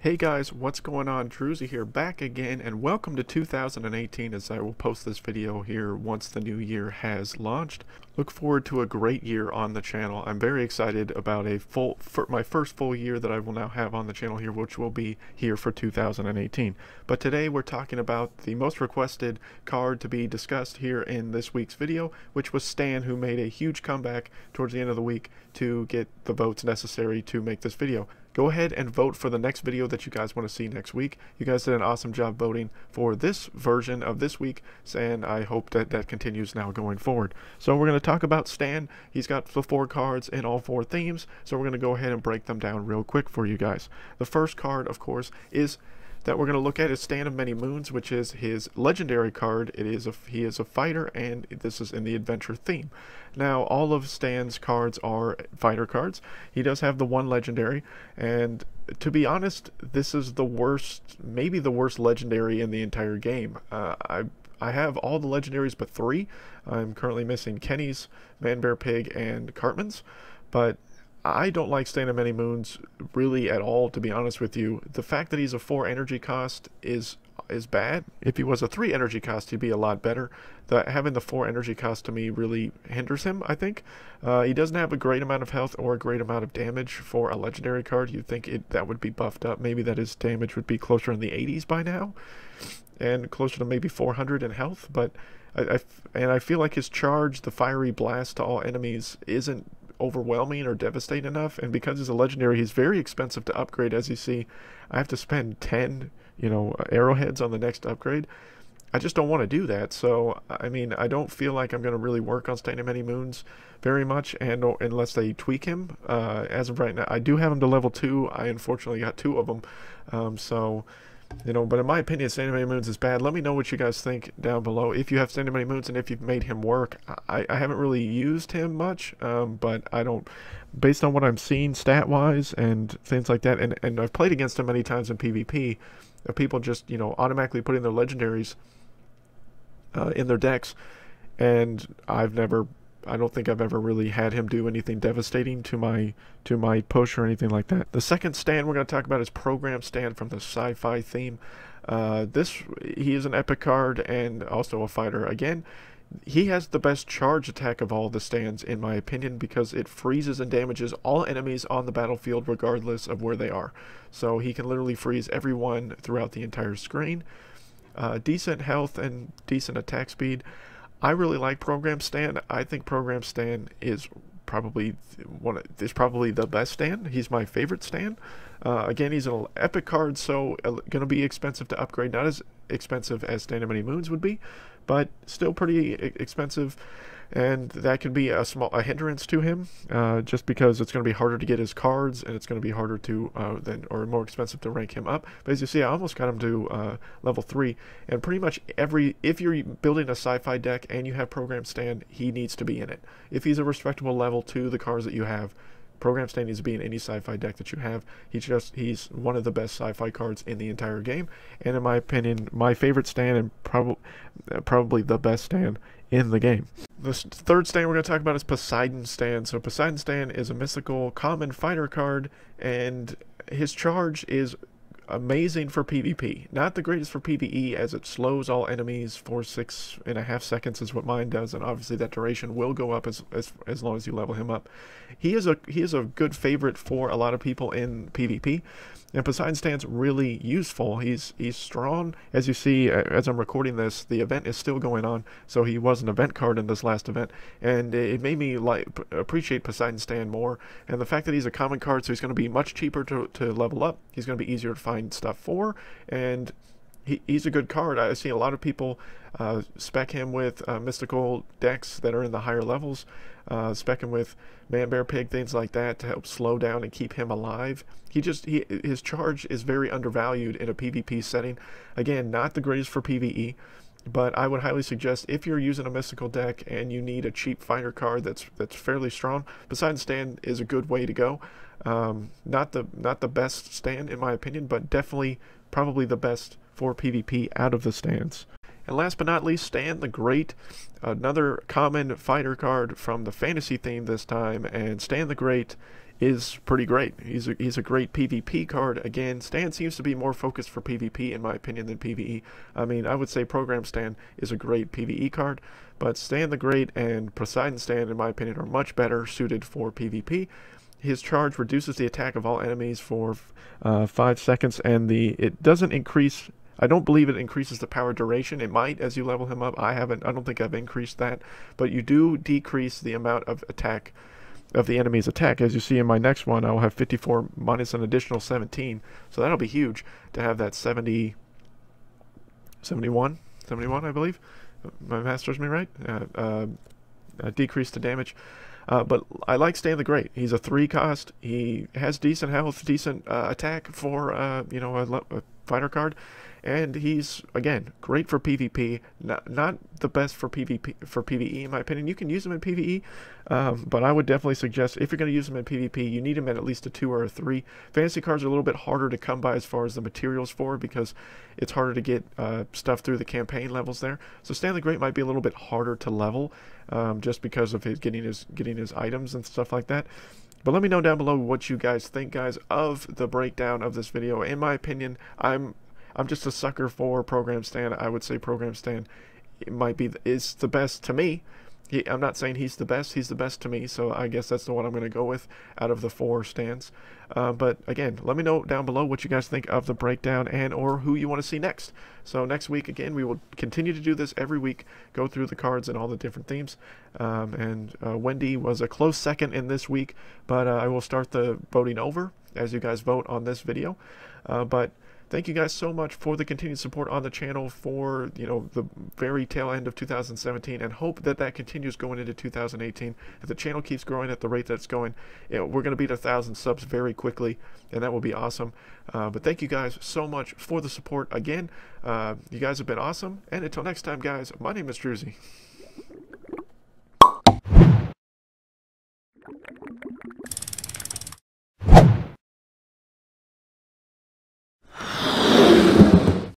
Hey guys, what's going on? Drewzy here, back again, and welcome to 2018 as I will post this video here once the new year has launched. Look forward to a great year on the channel. I'm very excited about my first full year that I will now have on the channel here, which will be here for 2018. But today we're talking about the most requested card to be discussed here in this week's video, which was Stan, who made a huge comeback towards the end of the week to get the votes necessary to make this video. Go ahead and vote for the next video that you guys want to see next week. You guys did an awesome job voting for this version of this week, and I hope that that continues now going forward. So we're going to talk about Stan. He's got the 4 cards in all 4 themes, so we're going to go ahead and break them down real quick for you guys. The first card, of course, is that we're going to look at is Stan of Many Moons, which is his legendary card. He is a fighter, and this is in the adventure theme. Now, all of Stan's cards are fighter cards. He does have the 1 legendary, and to be honest, this is the worst, maybe the worst legendary in the entire game. I have all the legendaries but 3. I'm currently missing Kenny's, Man Bear Pig, and Cartman's, but I don't like Stan of Many Moons really at all, to be honest with you. The fact that he's a 4 energy cost is bad. If he was a 3 energy cost, he'd be a lot better. Having the 4 energy cost to me really hinders him, I think. He doesn't have a great amount of health or a great amount of damage for a legendary card. You'd think that would be buffed up. Maybe that his damage would be closer in the 80s by now, and closer to maybe 400 in health. But I feel like his charge, the fiery blast to all enemies, isn't overwhelming or devastating enough, and because he's a legendary, he's very expensive to upgrade. As you see, I have to spend 10 arrowheads on the next upgrade. I just don't want to do that. So I mean, I don't feel like I'm going to really work on Stan of Many Moons very much, and unless they tweak him. As of right now, I do have him to level 2. I unfortunately got 2 of them, so but in my opinion, Stan of Many Moons is bad. Let me know what you guys think down below. If you have Stan of Many Moons and if you've made him work. I haven't really used him much, but I don't, based on what I'm seeing stat-wise and things like that, and I've played against him many times in PvP, people just, automatically putting their legendaries in their decks, and I don't think I've ever really had him do anything devastating to my push or anything like that. The second Stan we're going to talk about is Program Stan from the sci-fi theme. He is an epic card and also a fighter. Again, he has the best charge attack of all the Stans in my opinion, because it freezes and damages all enemies on the battlefield regardless of where they are. So he can literally freeze everyone throughout the entire screen. Decent health and decent attack speed. I really like Program Stan. I think Program Stan is probably the best Stan. He's my favorite Stan. Again, he's an epic card, so going to be expensive to upgrade. Not as expensive as Stan of Many Moons would be, but still pretty expensive. And that can be a hindrance to him, just because it's going to be harder to get his cards, and it's going to be harder to or more expensive to rank him up. But as you see, I almost got him to level 3, and pretty much if you're building a sci-fi deck and you have Program Stan, he needs to be in it. If he's a respectable level to the cards that you have, Program Stan needs to be in any sci-fi deck that you have. He's one of the best sci-fi cards in the entire game, and in my opinion, my favorite Stan, and probably the best Stan in the game. The third Stan we're going to talk about is Poseidon Stan. So Poseidon Stan is a mystical common fighter card, and his charge is amazing for PvP. Not the greatest for PvE, as it slows all enemies for 6.5 seconds is what mine does, and obviously that duration will go up as long as you level him up. He is a good favorite for a lot of people in PvP, and Poseidon Stan's really useful. He's strong. As you see, as I'm recording this, the event is still going on, so he was an event card in this last event, and it made me appreciate Poseidon Stan more. And the fact that he's a common card, so he's going to be much cheaper to level up. He's going to be easier to find stuff for, and he's a good card. I see a lot of people spec him with mystical decks that are in the higher levels, spec him with Man Bear Pig, things like that, to help slow down and keep him alive. His charge is very undervalued in a PvP setting. Again, not the greatest for PvE, but I would highly suggest, if you're using a mystical deck and you need a cheap fighter card that's fairly strong, Poseidon Stan is a good way to go. Not the best Stan in my opinion, but definitely probably the best for PvP out of the Stans. And last but not least, Stan the Great, another common fighter card from the fantasy theme this time, and Stan the Great is pretty great. He's a great PvP card. Again, Stan seems to be more focused for PvP in my opinion than PvE. I mean, I would say Program Stan is a great PvE card, but Stan the Great and Poseidon Stan in my opinion are much better suited for PvP. His charge reduces the attack of all enemies for 5 seconds, and it doesn't increase. I don't believe it increases the power duration. It might as you level him up. I don't think I've increased that, but you do decrease the amount of attack of the enemy's attack. As you see in my next one, I'll have 54 minus an additional 17, so that'll be huge to have that 71 I believe. My math serves me right. Decrease the damage. But I like Stan the Great. He's a 3 cost. He has decent health, decent attack for you know, a fighter card, and he's again great for PvP. Not the best for PvE in my opinion. You can use him in PvE, but I would definitely suggest if you're going to use him in PvP, you need him at least a 2 or a 3. Fantasy cards are a little bit harder to come by as far as the materials for, because it's harder to get stuff through the campaign levels there. So Stan the Great might be a little bit harder to level, just because of his getting his items and stuff like that. But let me know down below what you guys think, guys, of the breakdown of this video. In my opinion, I'm just a sucker for Program Stan. I would say Program Stan is the best to me. I'm not saying he's the best. He's the best to me. So I guess that's the one I'm going to go with out of the 4 stands. But again, let me know down below what you guys think of the breakdown and or who you want to see next. So next week, again, we will continue to do this every week, go through the cards and all the different themes. Wendy was a close second in this week, but I will start the voting over as you guys vote on this video. But thank you guys so much for the continued support on the channel for, you know, the very tail end of 2017, and hope that that continues going into 2018. If the channel keeps growing at the rate that's going, you know, we're going to beat 1,000 subs very quickly, and that will be awesome. But thank you guys so much for the support again. You guys have been awesome, and until next time, guys, my name is Drewzy.